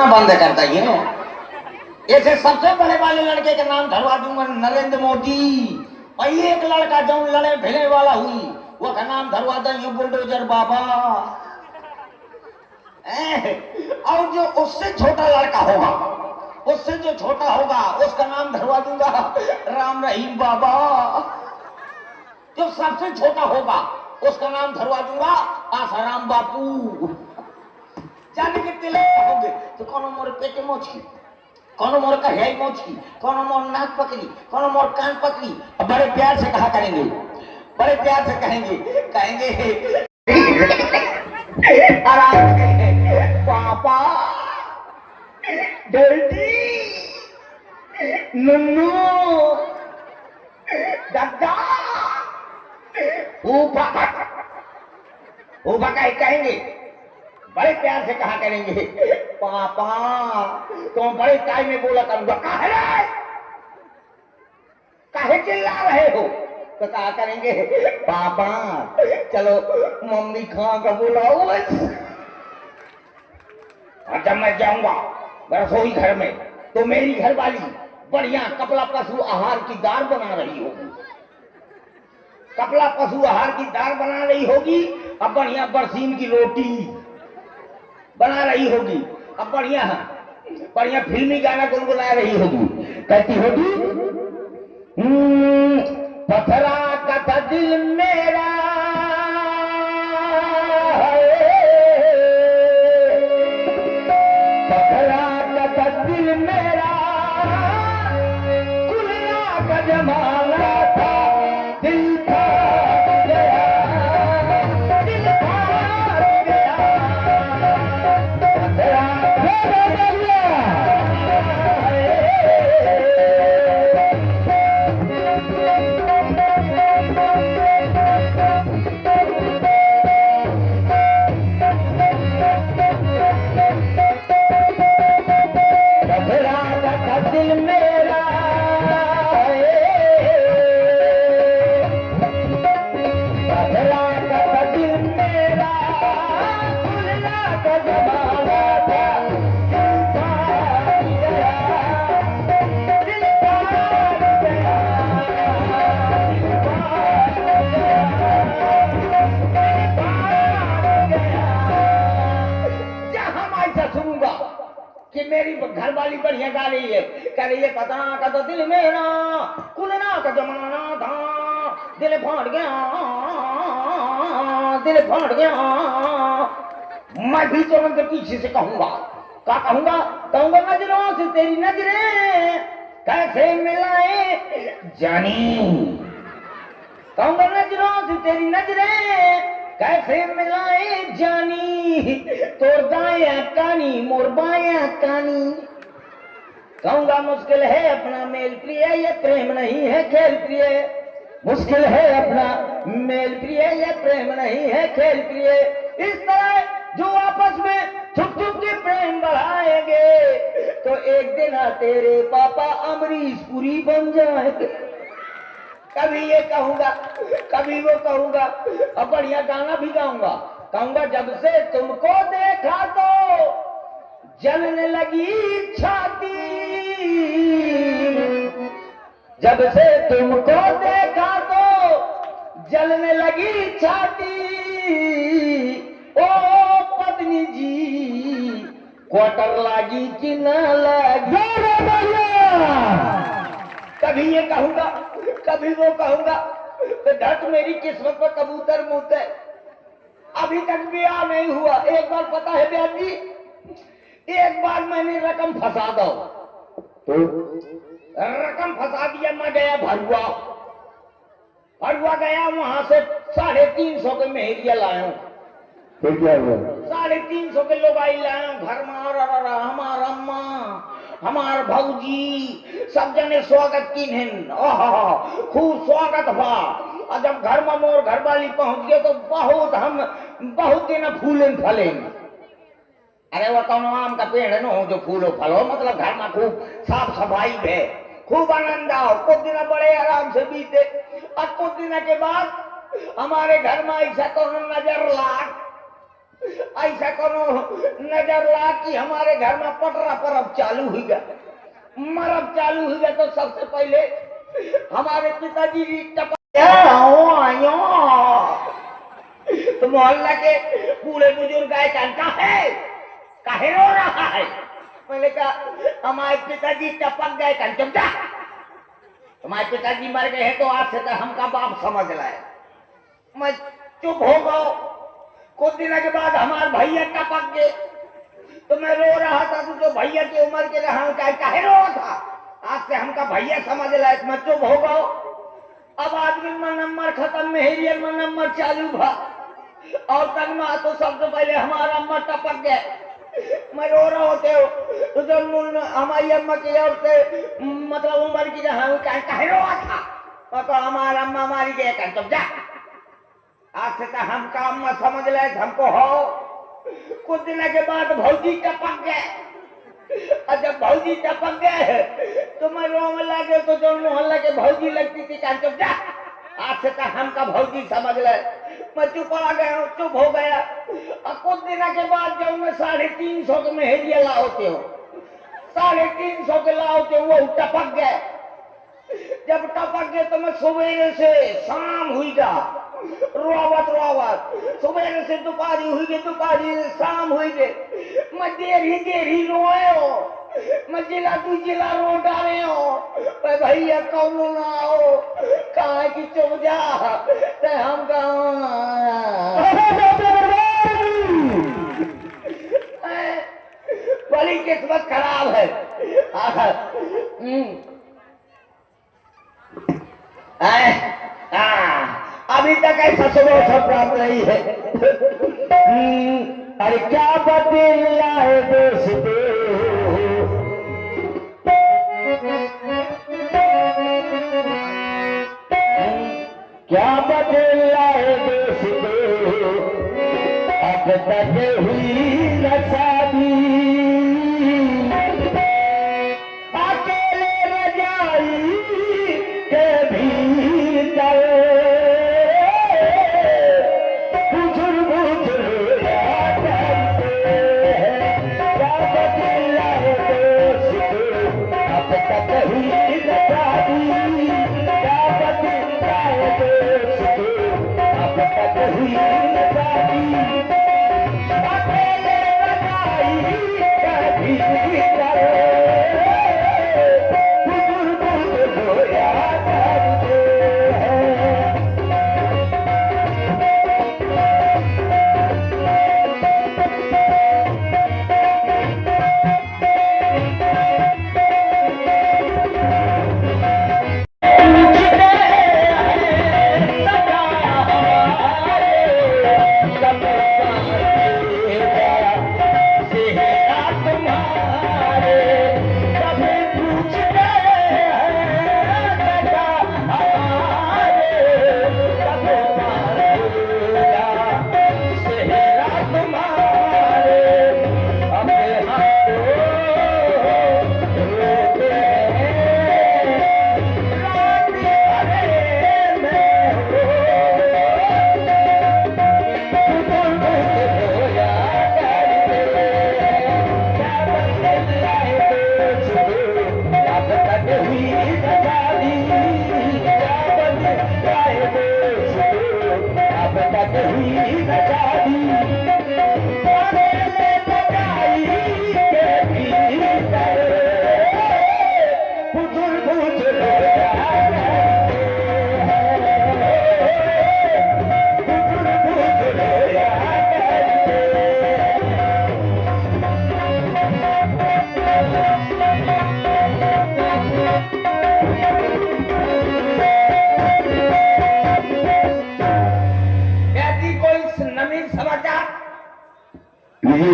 बंद करता ही है। ऐसे सबसे बड़े वाले लड़के का नाम धरवा दूंगा नरेंद्र मोदी। और एक लड़का जो लड़े भिड़े वाला हुई वो का नाम धरवा देंगे बुलडोजर बाबा। और जो उससे छोटा लड़का होगा, उससे जो छोटा होगा उसका नाम धरवा दूंगा राम रहीम बाबा। जो सबसे छोटा होगा उसका नाम धरवा दूंगा आसाराम बापू। जाने के तिले होंगे तो कौन मोर पेटे मोची, कौन मोर का है मोची, कौन मोर नाक पकड़ी, कौन मोर कान पकड़ी। बड़े प्यार से कहा करेंगे, बड़े प्यार से कहेंगे, कहेंगे आराम से पापा, डैडी, नन्नू, दादा, ऊपा ऊपा कहेंगे। बड़े प्यार से कहा करेंगे पापा। तो बड़े टाइम में बोला करूंगा काहे चिल्ला रहे हो, तो कहा करेंगे पापा चलो मम्मी खा कर बुलाओ। और जब मैं जाऊंगा रसोई घर में तो मेरी घरवाली बढ़िया कपड़ा पशु आहार की दाल बना रही होगी, कपड़ा पशु आहार की दाल बना रही होगी। अब बढ़िया बरसीन की रोटी बना रही होगी। अब बढ़िया बढ़िया फिल्मी गाना गुनगुना रही होगी। कहती होगी पथरा का था दिल मेरा, पथरा का था दिल मेरा, कुलिया का जमाना था, दिल था गया, दिल था गया, पथरा मेरी घरवाली बढ़िया गा रही है, कह रही है पता का तो दिल मेरा कुलना का जमाना था, दिल फाड़ गया, दिल फाड़ गया। मैं भी तुरंत पीछे से कहूंगा, क्या कहूंगा, कहूंगा नजरों से तेरी नजरें कैसे मिलाए जानी, कहूंगा नजरों से तेरी नजरें कैसे मिलाए जानी, तोर दाया कानी मोर बाया कानी। कहूंगा मुश्किल है अपना मेल प्रिय, ये प्रेम नहीं है खेल प्रिय, मुश्किल है अपना मेल प्रिय, ये प्रेम नहीं है खेल प्रिय। इस तरह जो आपस में छुप छुप के प्रेम बढ़ाएंगे तो एक दिन तेरे पापा अमरीश पुरी बन जाएंगे। कभी ये कहूंगा, कभी वो कहूंगा। अब बढ़िया गाना भी गाऊंगा, कहूंगा जब से तुमको देखा तो जलने लगी छाती, जब से तुमको देखा तो जलने लगी छाती, ओ पत्नी जी क्वार्टर लागी कि न लागी। कभी ये कहूंगा, कभी वो कहूंगा। तो ढट मेरी किस्मत पर कबूतर मुँहते अभी तक ब्याह नहीं हुआ। एक बार पता है बहन जी, एक बार मैंने रकम फंसा दो, तो रकम फंसा दिया। मैं गया भरुआ, भरुआ गया, वहां से 350 के मेहरिया लाया, 350 के लोग आई लाया घर में। हमारा अम्मा हमार भौजी सब जने स्वागत की, खूब स्वागत हुआ। और जब घर में मोर घर वाली पहुंच गए तो बहुत दिन फूलें फलें। अरे वो कौन आम का पेड़ है ना जो फूलो फलो, मतलब घर में खूब साफ सफाई है, खूब आनंद आओ। कुछ दिन बड़े आराम से बीते और कुछ दिन के बाद हमारे घर में ऐसा तो नजर लाग ऐसा करो नजर ला कि हमारे घर में पटरा परब चालू हुई गया, मरब चालू हुई गया, तो सबसे पहले हमारे पिताजी तो मोहल्ला के पूरे बुजुर्ग आए, जानता है काहे रो रहा है? मैंने कहा हमारे पिताजी टपक गए, चुप जा, हमारे पिताजी मर गए हैं तो आज से तो हमका बाप समझ लाए। मैं चुप हो गया। कुछ दिन के बाद हमारे भैया टपक गए तो मैं रो रहा था, तो जो भैया की उम्र के रहा काहे रो था, आज से हमका भैया समझ लाए। मैं चुप हो गया। अब आदमी में नंबर खत्म, मेहरियल में नंबर चालू था और तक में तो सबसे पहले हमारा अम्मा टपक गए। मैं रो रहा होते हो तो जो हमारी अम्मा की ओर से मतलब उम्र की काहे रो था, तो हमारा अम्मा मारी गए, चुप जा, आज से तो हमका अम्मा समझ ले हमको हो। कुछ दिन के बाद भौजी टपक गए और जब भौजी टपक गए तो मैं रोने लगे, तो जो मोहल्ला के भौजी लगती थी, चुप जा, आज से तो हमका भौजी समझ ले। मैं चुप आ गया, चुप हो गया। और कुछ दिन के बाद जब मैं 350 के मेहरिया लाओते हो, 350 के लाओते वो टपक गए। जब टपक गए तो मैं सवेरे से शाम हुई गा रोवत रोवत, सवेरे से दोपहरी हुई गई, दोपहरी से शाम हुई गई। मैं देर ही रोए हो, मैं जिला तू जिला रो डाले हो, भैया कौन ना हो, कहा की चुप जा, हम बड़ी किस्मत खराब है। अभी तक ऐसा सुबह सब प्राप्त नहीं है। अरे क्या बदला है दोस्तों, क्या बदला है दोस्तों, अब तक हुई न शादी, अकेले रजाई के भीतर बुजुर्ग याद करते हैं। क्या बदला है दोस्तों, अब तक हुई न शादी, क्या बदला है दोस्तों, अब तक हुई न शादी, अकेले रजाई के भीतर बुजुर्ग याद करते हैं।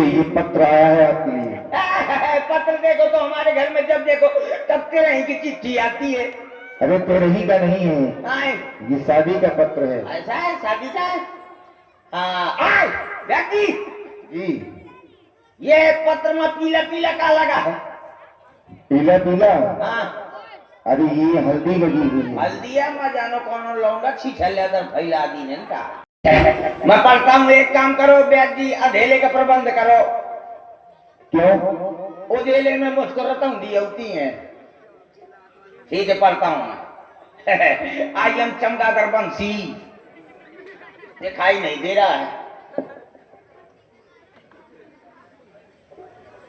ये पत्र आया है आपके लिए। पत्र देखो तो हमारे घर में जब देखो तब तेरे ही की चिट्ठी आती है। अरे तेरे ही का नहीं है, ये शादी का पत्र है। ऐसा है, शादी का है। व्यक्ति जी, ये पत्र में पीला पीला का लगा है। पीला पीला? हाँ। अरे ये हल्दी लगी हुई है। हल्दी है, मैं जानो कौन लौंगा छीछल फैला दी ने का मैं पढ़ता हूँ, एक काम करो ब्याज जी, अधेले का प्रबंध करो। क्यों? उधेले में मुझको रतौंधी होती है। ठीक है, पढ़ता हूँ मैं। आई एम चमगादड़ बंसी। दिखाई नहीं दे रहा है।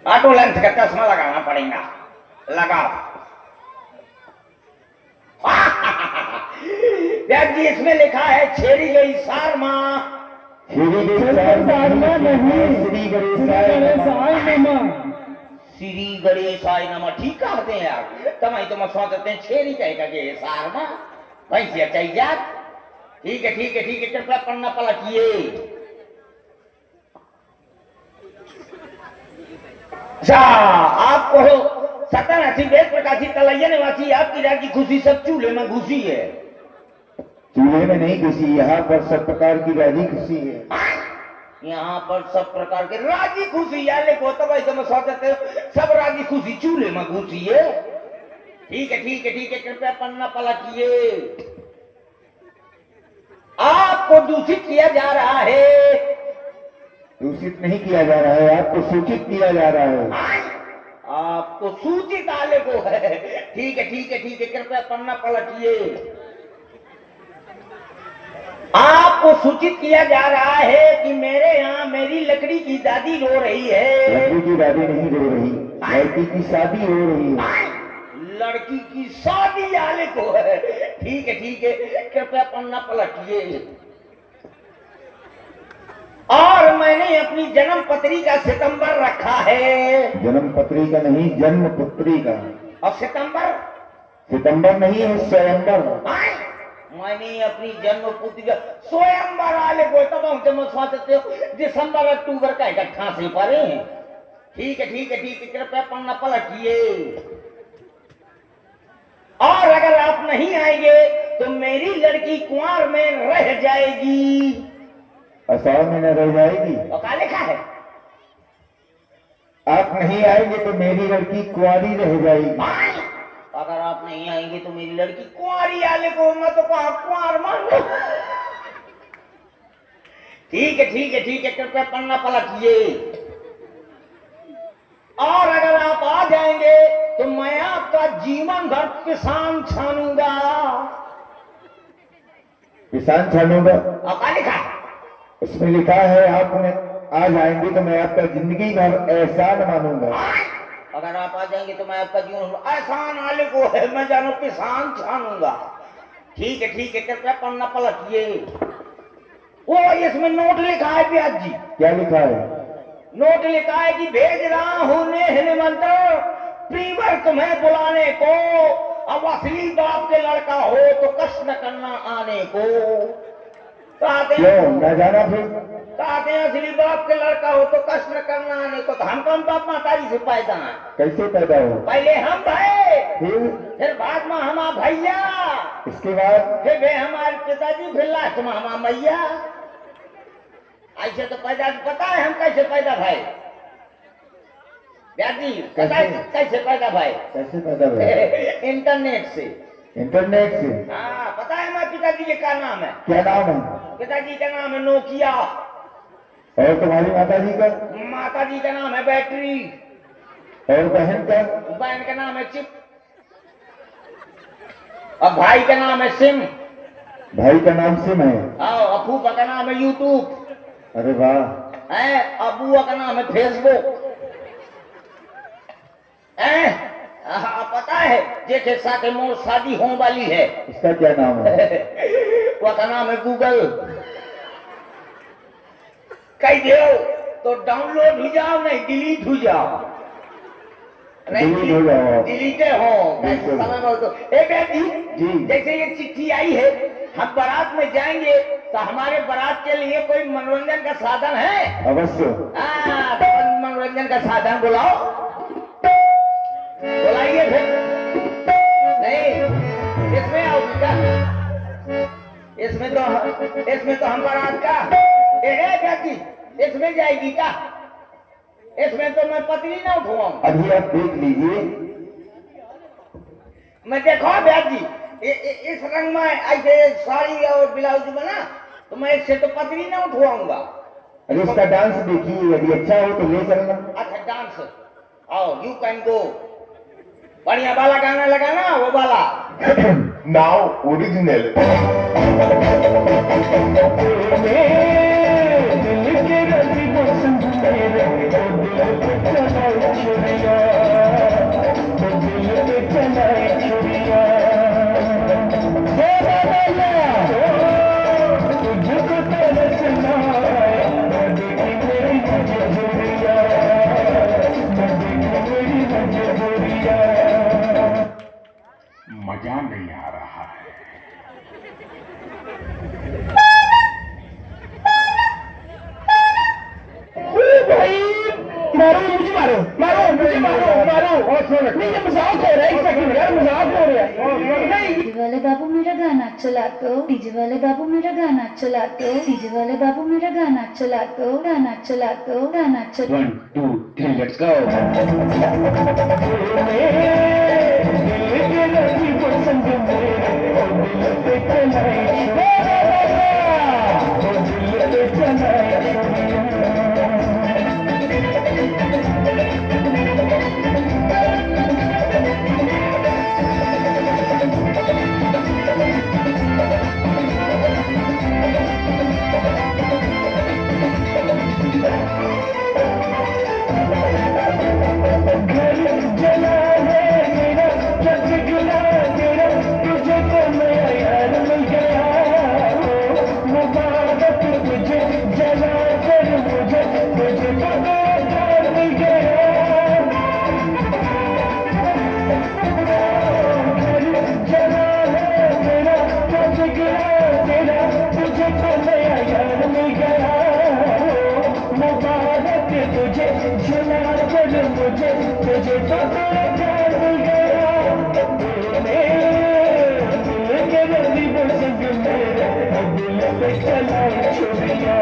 ऑटो लेंस का चश्मा लगाना पड़ेगा। लगाओ। ब्याज जी, इसमें लिखा है छेड़ी गई सारमा। श्री गणेशाय नमः। श्री गणेशाय नमः। ठीक कहते हैं यार, तमाई तो मत सोचते हैं छेड़ी कहेगा कि सारमा भैंसिया चाहिए जात। ठीक है ठीक है ठीक है, कृपया पन्ना पलटिए। अच्छा, आपको सत्तर 80 वेद प्रकाशी तलैया निवासी आपकी राज्य की खुशी सब चूल्हे में घुसी है। चूल्हे में नहीं घुसी, यहाँ पर सब प्रकार की राजी खुशी है। यहाँ पर सब प्रकार के राजी खुशी यार को तो भाई तुम सोचते हो सब राजी खुशी चूल्हे में घुसी है। ठीक है ठीक है ठीक है, कृपया पन्ना पलटिए। आपको दूषित किया जा रहा है। दूषित नहीं किया जा रहा है, आपको सूचित किया जा रहा है। आपको सूचित आले को है। ठीक है ठीक है ठीक है, कृपया पन्ना पलटिए। आपको सूचित किया जा रहा है कि मेरे यहाँ मेरी लकड़ी की दादी रो रही है। लड़की की दादी नहीं रो रही, लड़की की शादी हो रही है। लड़की की शादी आले को है। ठीक है ठीक है, कृपया पन्ना पलटिए। और मैंने अपनी जन्म पत्री का सितंबर रखा है। जन्म पत्री का नहीं, जन्म पुत्री का। और सितंबर? सितंबर नहीं है, स्वयंवर। मैंने अपनी जन्म पुत्री का स्वयंवर आले को तब सोचते हो दिसंबर अक्टूबर का इकट्ठा से परे। ठीक है ठीक है ठीक है, कृपया पन्ना पलटिए। और अगर आप नहीं आएंगे तो मेरी लड़की कुंवार में रह जाएगी। असार में न रह जाएगी। और क्या लिखा है? आप नहीं आएंगे तो मेरी लड़की कुंवारी रह जाएगी। अगर आप नहीं आएंगे तो मेरी लड़की कुंवारी आले को मैं तो कहा कुंवार मान लो। ठीक है ठीक है ठीक है, कृपया पन्ना पलटिए। और अगर आप आ जाएंगे तो मैं आपका जीवन भर किसान छानूंगा। किसान छानूंगा? और क्या लिखा है? उसमें लिखा है आपने आ जाएंगे तो मैं आपका जिंदगी भर एहसान मानूंगा। अगर आप आ जाएंगे तो मैं आपका जीवन एहसान आले को है मैं जानू किसान छानूंगा। ठीक है ठीक है, कृपया पन्ना पलटिए। वो इसमें नोट लिखा है ब्याज जी। क्या लिखा है? नोट लिखा है कि भेज रहा हूं निमंत्रण प्रीवर तुम्हें बुलाने को। अब असली बाप के लड़का हो तो कष्ट न करना आने को। क्यों न जाना? फिर कहते हैं असली बाप के लड़का हो तो कष्ट न करना आने को। तो हम कौन बाप मातारी से पैदा हैं? कैसे पैदा हो? पहले हम भाई, फिर बाद में हम भैया, इसके बाद फिर वे हमारे पिताजी, फिर लास्ट में हम मैया। ऐसे तो पैदा पता है हम कैसे पैदा भाई? जी कैसे पैदा भाई? कैसे पैदा भाई? इंटरनेट से। इंटरनेट से? हाँ, पता है हमारे पिताजी के क्या नाम है? क्या नाम है? पिताजी का नाम है नोकिया। और तुम्हारी माताजी का? माताजी का नाम है बैटरी। और बहन का? बहन का नाम है चिप। और भाई का नाम है सिम। भाई का नाम सिम है। और फूफा का नाम है यूट्यूब। अरे वाह। है अबुआ का नाम है फेसबुक। पता है जेठे साथे मोर शादी होने वाली है। इसका क्या नाम है? वो का नाम है गूगल। कह दो तो डाउनलोड हो जाओ, नहीं डिलीट हो जाओ। डिलीट हो जाओ। डिलीट हो समय में तो जी। जैसे ये चिट्ठी आई है, हम बारात में जाएंगे तो हमारे बारात के लिए कोई मनोरंजन का साधन है? अवश्य। तो मनोरंजन का साधन बुलाओ, बुलाइए। फिर नहीं इसमें आओ क्या? इसमें तो हम बारात का जाती, इसमें जाएगी क्या? इसमें तो मैं पत्नी ना उठवाऊं। अभी आप देख लीजिए। मैं देखो ब्याज जी इस रंग में ऐसे साड़ी और ब्लाउज बना तो मैं इससे तो पतली ना उठवाऊंगा। अरे उसका डांस देखिए, यदि अच्छा हो तो ले चलना। अच्छा डांस, आओ यू कैन गो। बढ़िया वाला गाना लगाना, वो वाला। Now original. मजा नहीं आ रहा है। मारो मुझे, मारो मारो मुझे, मारो मारो। नहीं ये मजाक हो रहा है, एक सेकंड यार, मजाक हो रहा है। डीजे वाले बाबू मेरा गाना चला दो, डीजे वाले बाबू मेरा गाना चला दो, डीजे वाले बाबू मेरा गाना चला दो, गाना चला दो, गाना चला। 1 2 3 लेट्स गो। छुरिया